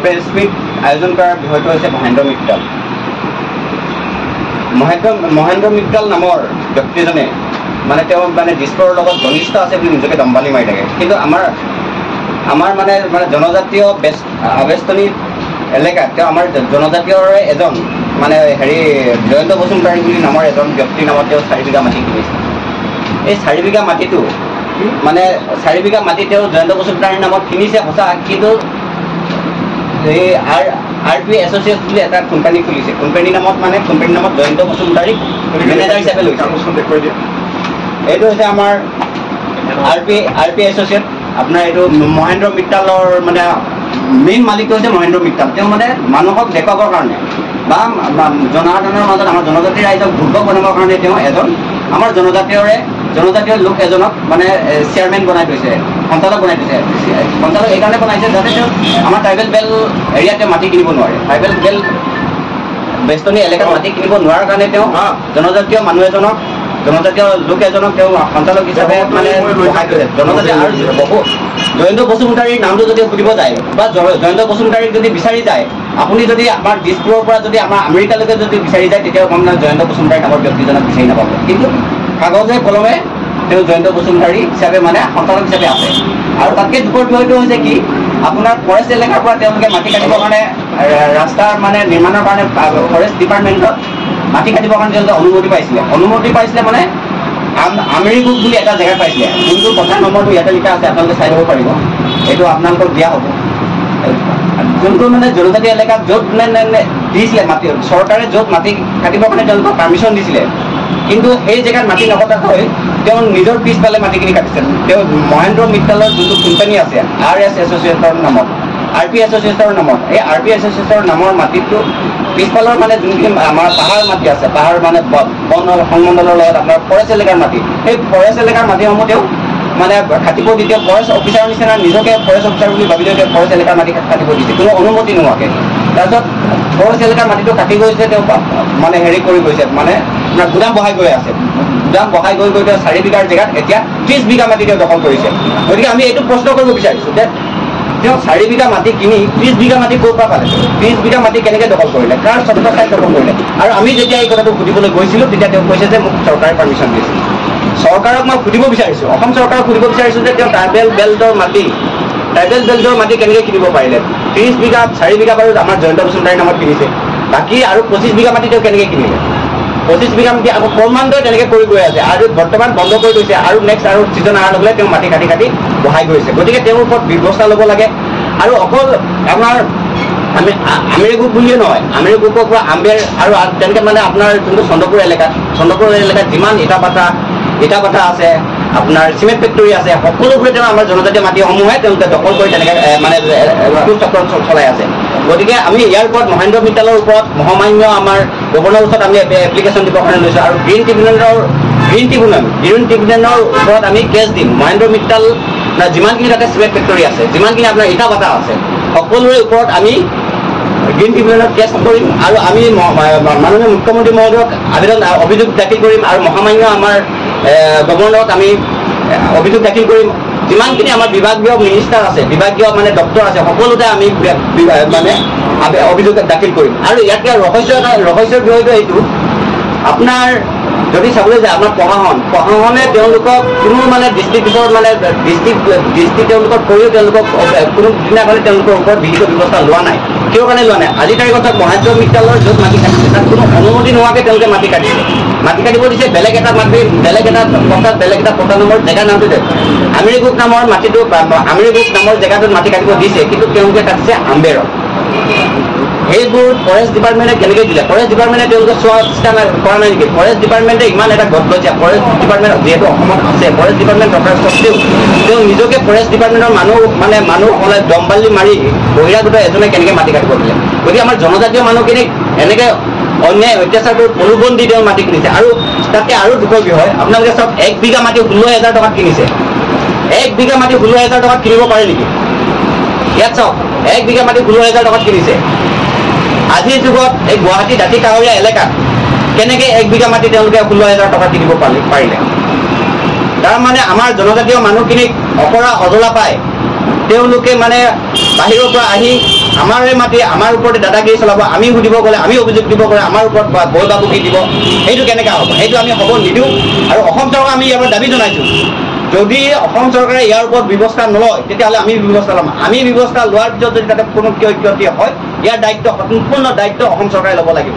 Press meat আয়োজন কৰাৰ বিষয়টো হৈছে মহেন্দ্ৰ মিত্তল নামৰ ব্যক্তিজনে মানে তেওঁ মানে দিছপুৰৰ লগত ঘনিষ্ঠ আছে বুলি নিজকে দম্বালি মাৰি থাকে। কিন্তু আমাৰ মানে জনজাতীয় আবেষ্টনী এলেকাত তেওঁ আমাৰ জনজাতীয়ৰে এজন মানে জয়ন্ত বসুমতাৰী বুলি নামৰ এজন ব্যক্তিৰ নামত তেওঁ 4 বিঘা মাটি কিনিছে। এই 4 বিঘা মাটিটো মানে 4 বিঘা মাটি তেওঁ জয়ন্ত বসুমতাৰীৰ নামত কিনিছে সঁচা, কিন্তু এই RP এছ'চিয়েট বুলি এটা কোম্পানী খুলিছে। কোম্পানীৰ নামত জয়ন্ত বসুমতাৰীক মেনেজাৰ হিচাপে লৈছে। এইটো হৈছে আমাৰ RP এছ'চিয়েট। আপোনাৰ এইটো মহেন্দ্ৰ মিত্তালৰ মানে মেইন মালিকটো হৈছে মহেন্দ্ৰ মিত্তাল। তেওঁ মানে মানুহক দেখুৱাবৰ কাৰণে বা জনসাধাৰণৰ মাজত আমাৰ জনজাতীয় ৰাইজক ভোগ্য বনাবৰ কাৰণে তেওঁ এজন আমাৰ জনজাতীয় লোক এজনক মানে চেয়াৰমেন বনাই থৈছে, সঞ্চালক বনাই থৈছে। সঞ্চালক এইকাৰণে বনাইছে যাতে তেওঁ আমাৰ ট্ৰাইবেল বেল এৰিয়াত তেওঁ মাটি কিনিব নোৱাৰে। ট্ৰাইবেল বেল বেষ্টনী এলেকাত মাটি কিনিব নোৱাৰাৰ কাৰণে তেওঁ জনজাতীয় লোক এজনক তেওঁ সঞ্চালক হিচাপে মানে সহায় কৰিছে। জনজাতীয় আৰু জয়ন্ত বসুমতাৰীৰ নামটো যদি সুধিব যায় বা জয়ন্ত বসুমতাৰীক যদি বিচাৰি যায়, আপুনি যদি আমাৰ দিছপুৰৰ পৰা যদি আমাৰ আমেৰিকালৈকে যদি বিচাৰি যায়, তেতিয়াও গম নাপায় জয়ন্ত বসুমতাৰী নামৰ ব্যক্তিজনক বিচাৰি নাপাব। কিন্তু কাগজে কলমে তেওঁ জয়ন্ত বসুমতাৰী হিচাপে মানে সঞ্চালক হিচাপে আছে। আৰু তাতকৈ দুখৰ বিষয়টো হৈছে কি, আপোনাৰ ফৰেষ্ট এলেকাৰ পৰা তেওঁলোকে মাটি কাটিবৰ কাৰণে ৰাস্তাৰ মানে নিৰ্মাণৰ কাৰণে ফৰেষ্ট ডিপাৰ্টমেণ্টত মাটি কাটিবৰ কাৰণে তেওঁলোকে অনুমতি পাইছিলে মানে আমেৰিকুক বুলি এটা জেগাত পাইছিলে, যোনটো কথা নম্বৰটো ইয়াতে লিখা আছে, আপোনালোকে চাই ল'ব পাৰিব। এইটো আপোনালোকক দিয়া হ'ব। যোনটো মানে জনজাতীয় এলেকাত য'ত দিছিলে মাটি, চৰকাৰে য'ত মাটি কাটিবৰ কাৰণে তেওঁলোকক পাৰ্মিশ্যন দিছিলে, কিন্তু সেই জেগাত মাটি নকটাকৈ তেওঁ নিজৰ পিছফালে মাটিখিনি কাটিছে। তেওঁ মহেন্দ্ৰ মিত্তালৰ যোনটো কোম্পানী আছে RS এছ'চিয়েটৰ নামত, RP এছ'চিয়েটৰ নামত, এই RP এছ'চিয়েটৰ নামৰ মাটিটো পিছফালৰ মানে যোনখিনি আমাৰ পাহাৰ মাটি আছে, পাহাৰ মানে বন সংমণ্ডলৰ লগত আপোনাৰ ফৰেষ্ট এলেকাৰ মাটি, সেই ফৰেষ্ট এলেকাৰ মাটিসমূহ তেওঁ মানে কাটিব দি তেওঁ ফৰেষ্ট অফিচাৰৰ নিচিনা নিজকে ফৰেষ্ট অফিচাৰ বুলি ভাবি তেওঁ ফৰেষ্ট এলেকাৰ মাটি কাটিব দিছে কোনো অনুমতি নোহোৱাকৈ। তাৰপিছত ফৰেষ্ট এলেকাৰ মাটিটো কাটি গৈছে, তেওঁ মানে কৰি গৈছে, মানে আপোনাৰ গুদাম বহাই গৈ আছে। গুদাম বহাই গৈ তেওঁ 4 বিঘাৰ জেগাত এতিয়া 30 বিঘা মাটি তেওঁ দখল কৰিছে। গতিকে আমি এইটো প্ৰশ্ন কৰিব বিচাৰিছোঁ যে তেওঁ 4 বিঘা মাটি কিনি 30 বিঘা মাটি ক'ৰ পৰা পালে? 30 বিঘা মাটি কেনেকৈ দখল কৰিলে? কাৰ চৰকাৰে দখল কৰিলে? আৰু আমি যেতিয়া এই কথাটো সুধিবলৈ গৈছিলোঁ, তেতিয়া তেওঁ কৈছে যে মোক চৰকাৰে পাৰ্মিশ্যন দিছে। চৰকাৰক মই সুধিব বিচাৰিছোঁ, অসম চৰকাৰক সুধিব বিচাৰিছোঁ যে তেওঁ ট্ৰাইবেল বেল্টৰ মাটি কেনেকৈ কিনিব পাৰিলে? 30 বিঘা 4 বিঘা বাৰু আমাৰ জয়ন্ত বসুমতাৰীৰ নামত কিনিছে, বাকী আৰু 25 বিঘা মাটি তেওঁ কেনেকৈ কিনিলে? 25 বিঘা মাটি আকৌ ক্ৰমান্বয়ে তেনেকৈ কৰি গৈ আছে আৰু বৰ্তমান বন্ধ কৰি থৈছে। আৰু নেক্সট আৰু ছিজন অহাৰ লগে লগে তেওঁ মাটি কাটি বহাই গৈছে। গতিকে তেওঁৰ ওপৰত ব্যৱস্থা ল'ব লাগে। আৰু অকল আমাৰ আমেৰিকুক বুলিয়ে নহয়, আমেৰিকুকৰ পৰা আম্বেৰ আৰু তেনেকৈ মানে আপোনাৰ যোনটো চন্দ্ৰপুৰ এলেকাত যিমান ইটা ভাটা আছে, আপোনাৰ চিমেণ্ট ফেক্টৰী আছে, সকলোবোৰে তেওঁ আমাৰ জনজাতীয় মাটিসমূহে তেওঁলোকে দখল কৰি তেনেকৈ মানে চক্ৰ চলাই আছে। গতিকে আমি ইয়াৰ ওপৰত মহেন্দ্ৰ মিত্তালৰ ওপৰত মহামান্য আমাৰ গভৰ্ণৰৰ ওচৰত আমি এপ্লিকেশ্যন দিবৰ কাৰণে লৈছোঁ। আৰু গ্ৰীণ ট্ৰিবিউনেলৰ ওপৰত আমি কেছ দিম। মহেন্দ্ৰ মিত্তাল যিমানখিনি তাতে চিমেণ্ট ফেক্টৰী আছে, যিমানখিনি আপোনাৰ ইটা ভাটা আছে, সকলোৰে ওপৰত আমি গ্ৰীণ ট্ৰিবিউনেলত কেছ কৰিম। আৰু আমি মাননীয় মুখ্যমন্ত্ৰী মহোদয়ক অভিযোগ দাখিল কৰিম আৰু মহামান্য আমাৰ গভৰ্ণৰক আমি অভিযোগ দাখিল কৰিম। যিমানখিনি আমাৰ বিভাগীয় মিনিষ্টাৰ আছে, বিভাগীয় মানে দপ্তৰ আছে, সকলোতে আমি মানে অভিযোগ দাখিল কৰিম। আৰু ইয়াতকৈ ৰহস্যৰ বিষয়টো এইটো, আপোনাৰ যদি চাবলৈ যায় আপোনাৰ প্ৰশাসনে তেওঁলোকক কোনো মানে দৃষ্টিৰ মানে দৃষ্টি তেওঁলোকৰ কৰিও তেওঁলোকক কোনো দিনাখনে তেওঁলোকৰ ওপৰত বিহিত ব্যৱস্থা লোৱা নাই। কিয় কাৰণে লোৱা নাই? আজিৰ তাৰিখত মহেন্দ্ৰ মিত্তালৰ য'ত মাটি কাটিছে তাত কোনো অনুমতি নোহোৱাকৈ তেওঁলোকে মাটি কাটিছে। মাটি কাটিব দিছে বেলেগ এটা পট্টা নম্বৰ জেগাৰ নামটো যে আমেৰিকুক নামৰ জেগাটোত মাটি কাটিব দিছে, কিন্তু তেওঁলোকে কাটিছে আম্বেৰত। সেইবোৰ ফৰেষ্ট ডিপাৰ্টমেণ্টে কেনেকৈ দিলে? ফৰেষ্ট ডিপাৰ্টমেণ্টে তেওঁলোকে চোৱা চেষ্টা কৰা নাই নেকি? ফৰেষ্ট ডিপাৰ্টমেণ্টে ইমান এটা গজগজীয়া ফৰেষ্ট ডিপাৰ্টমেণ্ট যিহেতু অসমত আছে, ফৰেষ্ট ডিপাৰ্টমেণ্ট থকাৰ স্বত্তেও তেওঁ নিজকে ফৰেষ্ট ডিপাৰ্টমেণ্টৰ মানুহসকলে দম্বালি মাৰি বহিৰাগত এজনে কেনেকৈ মাটি কাটিব দিলে? গতিকে আমাৰ জনজাতীয় মানুহখিনিক এনেকৈ অন্যায় অত্যাচাৰ কৰি প্ৰলোভন দি তেওঁ মাটি কিনিছে। আৰু তাতকৈ আৰু দুখৰ বিষয়, আপোনালোকে চাওক 1 বিঘা মাটি 16,000 টকাত কিনিছে। 1 বিঘা মাটি 16,000 টকাত কিনিব পাৰে নেকি? ইয়াত চাওক 1 বিঘা মাটি 16,000 টকাত কিনিছে। আজিৰ যুগত এই গুৱাহাটী দাঁতি কাষৰীয়া এলেকাত কেনেকৈ 1 বিঘা মাটি তেওঁলোকে 16,000 টকাত কিনিব পাৰিলে? তাৰ মানে আমাৰ জনজাতীয় মানুহখিনিক অকৰা অজলা পায় তেওঁলোকে মানে বাহিৰৰ পৰা আহি আমাৰে মাতি আমাৰ ওপৰতে দাদাগিৰি চলাব, আমি সুধিব গ'লে আমি অভিযোগ দিব গ'লে আমাৰ ওপৰত বল বা বকি দিব, সেইটো কেনেকৈ হ'ব? সেইটো আমি হ'ব নিদিওঁ। আৰু অসম চৰকাৰ আমি ইয়াৰ পৰা দাবী জনাইছোঁ, যদি অসম চৰকাৰে ইয়াৰ ওপৰত ব্যৱস্থা নলয় তেতিয়াহ'লে আমি ব্যৱস্থা ল'ম। আমি ব্যৱস্থা লোৱাৰ পিছত যদি তাতে কোনো ক্ষয়ক্ষতি হয়, ইয়াৰ দায়িত্ব সম্পূৰ্ণ দায়িত্ব অসম চৰকাৰে ল'ব লাগিব।